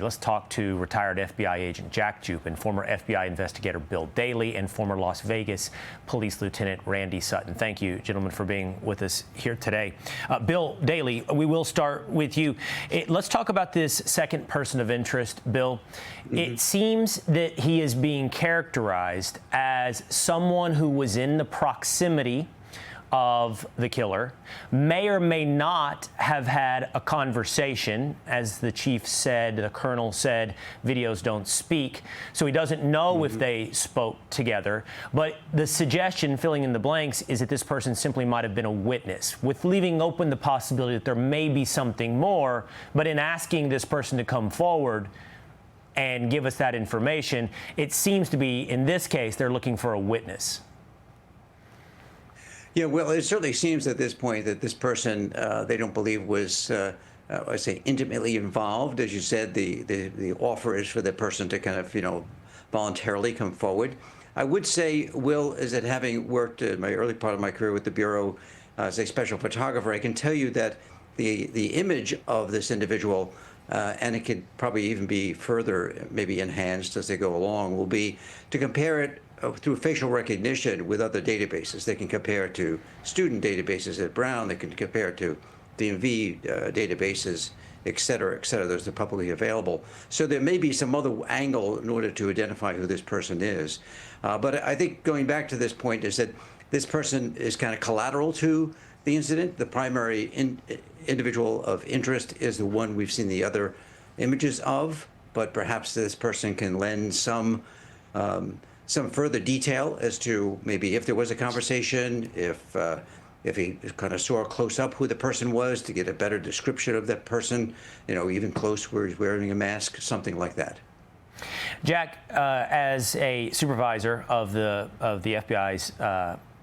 Let's talk to retired FBI agent Jack Jupe and former FBI investigator Bill Daley and former Las Vegas Police Lieutenant Randy Sutton. Thank you, gentlemen, for being with us here today. Bill Daley, we will start with you. Let's talk about this second person of interest, Bill. It seems that he is being characterized as someone who was in the proximity of the killer, may or may not have had a conversation. As the chief said, the colonel said, videos don't speak, so he doesn't know if they spoke together. But the suggestion, filling in the blanks, is that this person simply might have been a witness, with leaving open the possibility that there may be something more. But in asking this person to come forward and give us that information, it seems to be, in this case, they're looking for a witness. Yeah, well, it certainly seems at this point that this person they don't believe was, I say, intimately involved. As you said, the offer is for the person to kind of, voluntarily come forward. I would say, Will, is that having worked in my early part of my career with the Bureau as a special photographer, I can tell you that the image of this individual, and it could probably even be further maybe enhanced as they go along, will be to compare it through facial recognition with other databases. They can compare it to student databases at Brown. They can compare it to DMV databases, et cetera, et cetera. Those are publicly available. So there may be some other angle in order to identify who this person is. But I think going back to this point is that this person is kind of collateral to the incident. The primary individual of interest is the one we've seen the other images of, but perhaps this person can lend some further detail as to maybe if there was a conversation, if he kind of saw close up who the person was to get a better description of that person, even close where he's wearing a mask, something like that. Jack, as a supervisor of the FBI's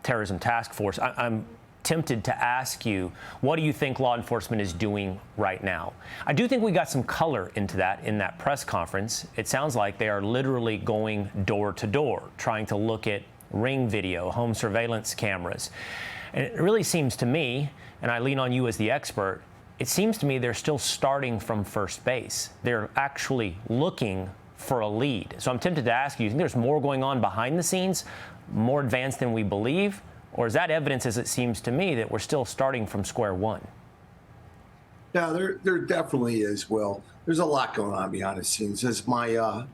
terrorism task force, I'm tempted to ask you, what do you think law enforcement is doing right now? I do think we got some color into that in that press conference. It sounds like they are literally going door to door, trying to look at ring video, home surveillance cameras. And it really seems to me, and I lean on you as the expert, it seems to me they're still starting from first base. They're actually looking for a lead. So I'm tempted to ask you think there's more going on behind the scenes, more advanced than we believe? Or is that evidence, as it seems to me, that we're still starting from square one? Yeah, there definitely is, Will. There's a lot going on behind the scenes. As my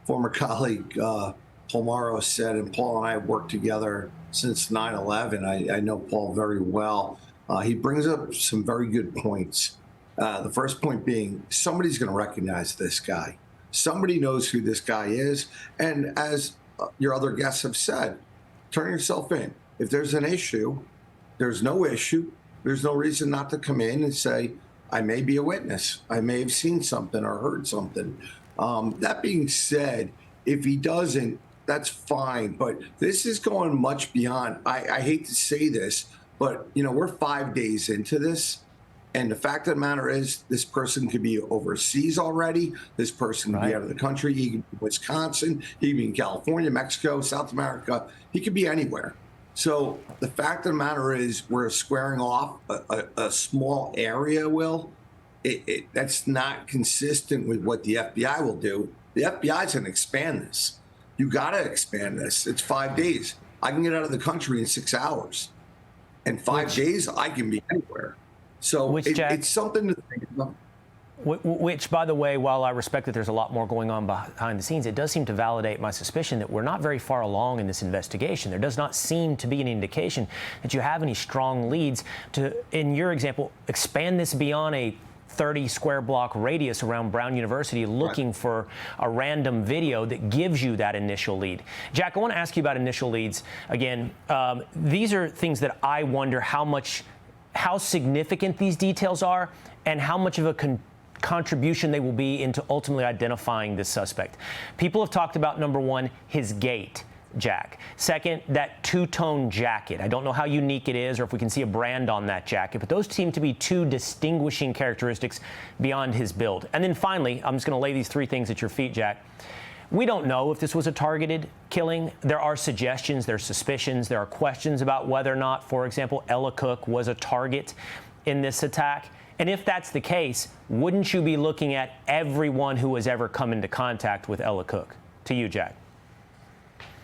former colleague, Paul Morrow, said, and Paul and I have worked together since 9/11. I know Paul very well. He brings up some very good points. The first point being, somebody's going to recognize this guy. Somebody knows who this guy is. And as your other guests have said, turn yourself in. If there's an issue, there's no issue. There's no reason not to come in and say, I may be a witness. I may have seen something or heard something. That being said, if he doesn't, that's fine. But this is going much beyond. I hate to say this, but we're 5 days into this. And the fact of the matter is, this person could be overseas already. This person could be out of the country. He could be Wisconsin. He could be in California, Mexico, South America. He could be anywhere. So the fact of the matter is, we're squaring off a small area, Will. That's not consistent with what the FBI will do. The FBI is going to expand this. You got to expand this. It's 5 days. I can get out of the country in 6 hours. In 5 days, I can be anywhere. So it's something to think about. Which, by the way, while I respect that there's a lot more going on behind the scenes, it does seem to validate my suspicion that we're not very far along in this investigation. There does not seem to be an indication that you have any strong leads to, in your example, expand this beyond a 30 square block radius around Brown University looking for a random video that gives you that initial lead. Jack, I want to ask you about initial leads. Again, these are things that I wonder how significant these details are and how much of a contribution they will be into ultimately identifying this suspect. People have talked about, number one, his gait, Jack. Second, that two-tone jacket. I don't know how unique it is or if we can see a brand on that jacket, but those seem to be two distinguishing characteristics beyond his build. And then finally, I'm just going to lay these three things at your feet, Jack. We don't know if this was a targeted killing. There are suggestions, there are suspicions, there are questions about whether or not, for example, Ella Cook was a target in this attack. And if that's the case, wouldn't you be looking at everyone who has ever come into contact with Ella Cook? To you, Jack.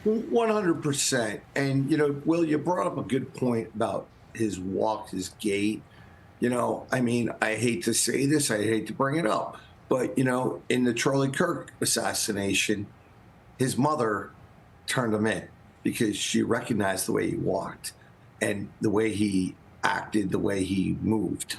100%. And, you know, Will, you brought up a good point about his walk, his gait. You know, I mean, I hate to say this, I hate to bring it up, but, you know, in the Charlie Kirk assassination, his mother turned him in because she recognized the way he walked and the way he acted, the way he moved.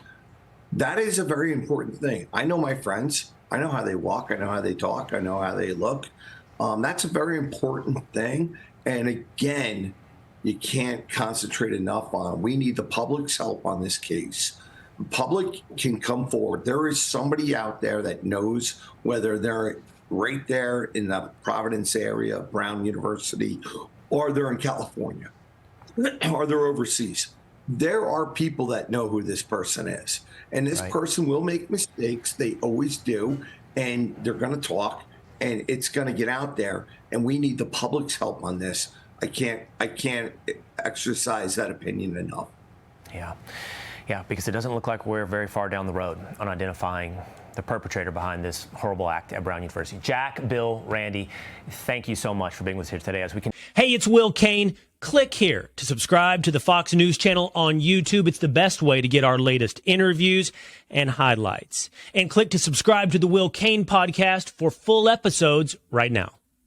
That is a very important thing. I know my friends. I know how they walk. I know how they talk. I know how they look. That's a very important thing. And again, you can't concentrate enough on. We need the public's help on this case. The public can come forward. There is somebody out there that knows, whether they're right there in the Providence area, Brown University, or they're in California, or they're overseas. There are people that know who this person is. And this person will make mistakes. They always do. And they're going to talk. And it's going to get out there. And we need the public's help on this. I can't exercise that opinion enough. Yeah, because it doesn't look like we're very far down the road on identifying the perpetrator behind this horrible act at Brown University. Jack, Bill, Randy, thank you so much for being with us here today. Hey, it's Will Cain. Click here to subscribe to the Fox News channel on YouTube. It's the best way to get our latest interviews and highlights. And click to subscribe to the Will Cain podcast for full episodes right now.